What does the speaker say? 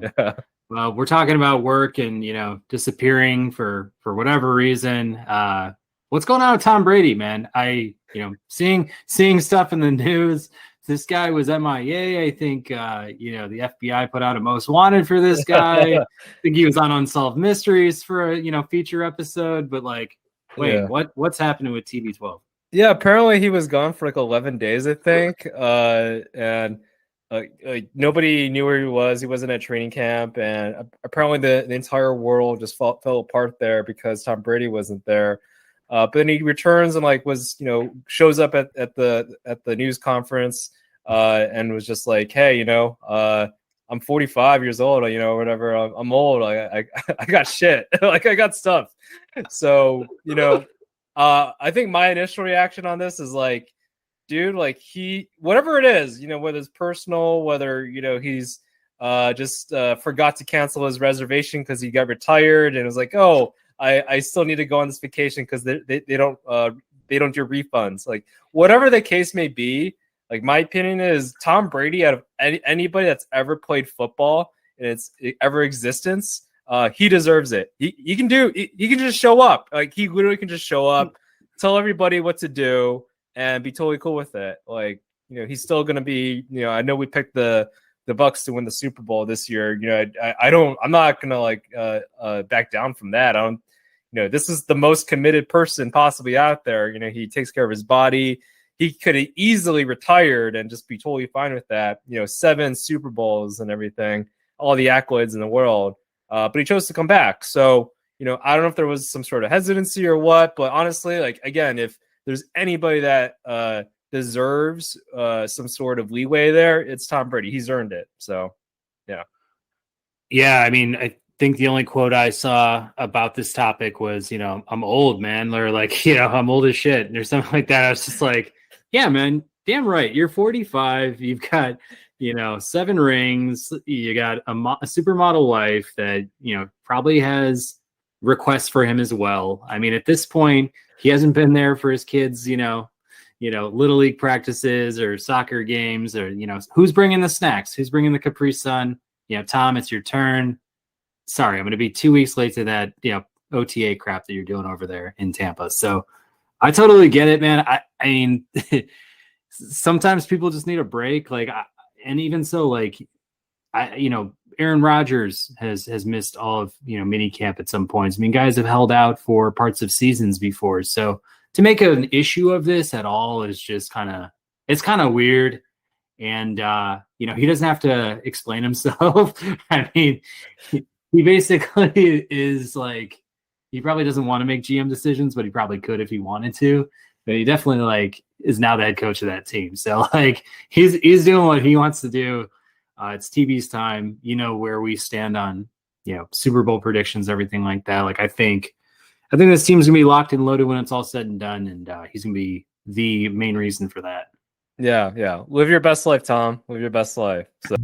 Yeah. Well, we're talking about work and, disappearing for whatever reason. What's going on with Tom Brady, man? Seeing stuff in the news. This guy was MIA. I think, the FBI put out a most wanted for this guy. I think he was on Unsolved Mysteries for a, feature episode. But wait, Yeah. what's happening with TB12? Yeah, apparently he was gone for like 11 days, I think. And nobody knew where he was. He wasn't at training camp. And apparently the entire world just fell apart there because Tom Brady wasn't there. But then he returns and shows up at the news conference and was just like, hey, I'm 45 years old, whatever. I'm old. I got shit. Like I got stuff. So, I think my initial reaction on this is like, dude, like whatever it is, whether it's personal, whether, he's just forgot to cancel his reservation because he got retired and it was like, oh, I still need to go on this vacation because they don't do refunds. Like whatever the case may be, like my opinion is Tom Brady, out of anybody that's ever played football in its ever existence, he deserves it. He can just show up. Like he literally can just show up, tell everybody what to do, and be totally cool with it. Like, he's still gonna be, I know we picked the Bucs to win the Super Bowl this year. I'm not gonna back down from that. I don't, this is the most committed person possibly out there. He takes care of his body. He could have easily retired and just be totally fine with that. 7 Super Bowls and everything, all the accolades in the world. But he chose to come back. So, I don't know if there was some sort of hesitancy or what, but honestly, like, again, if there's anybody that deserves some sort of leeway there, it's Tom Brady. He's earned it. So, yeah. Yeah, I mean, I think the only quote I saw about this topic was, I'm old, man. Or like, I'm old as shit or something like that. I was just like, yeah, man, damn right. You're 45. You've got, 7 rings. You got a supermodel wife that, probably has requests for him as well. I mean, at this point, he hasn't been there for his kids, little league practices or soccer games or, who's bringing the snacks? Who's bringing the Capri Sun? Tom, it's your turn. Sorry, I'm going to be 2 weeks late to that, OTA crap that you're doing over there in Tampa. So I totally get it, man. I mean, sometimes people just need a break. And even so, Aaron Rodgers has missed all of, mini camp at some points. I mean, guys have held out for parts of seasons before. So to make an issue of this at all is just it's kind of weird. And, he doesn't have to explain himself. I mean, he basically is like, he probably doesn't want to make GM decisions, but he probably could if he wanted to. But he definitely is now the head coach of that team. So he's doing what he wants to do. It's TB's time. Where we stand on Super Bowl predictions, everything like that. I think this team's gonna be locked and loaded when it's all said and done, and he's gonna be the main reason for that. Yeah. Live your best life, Tom. Live your best life. So.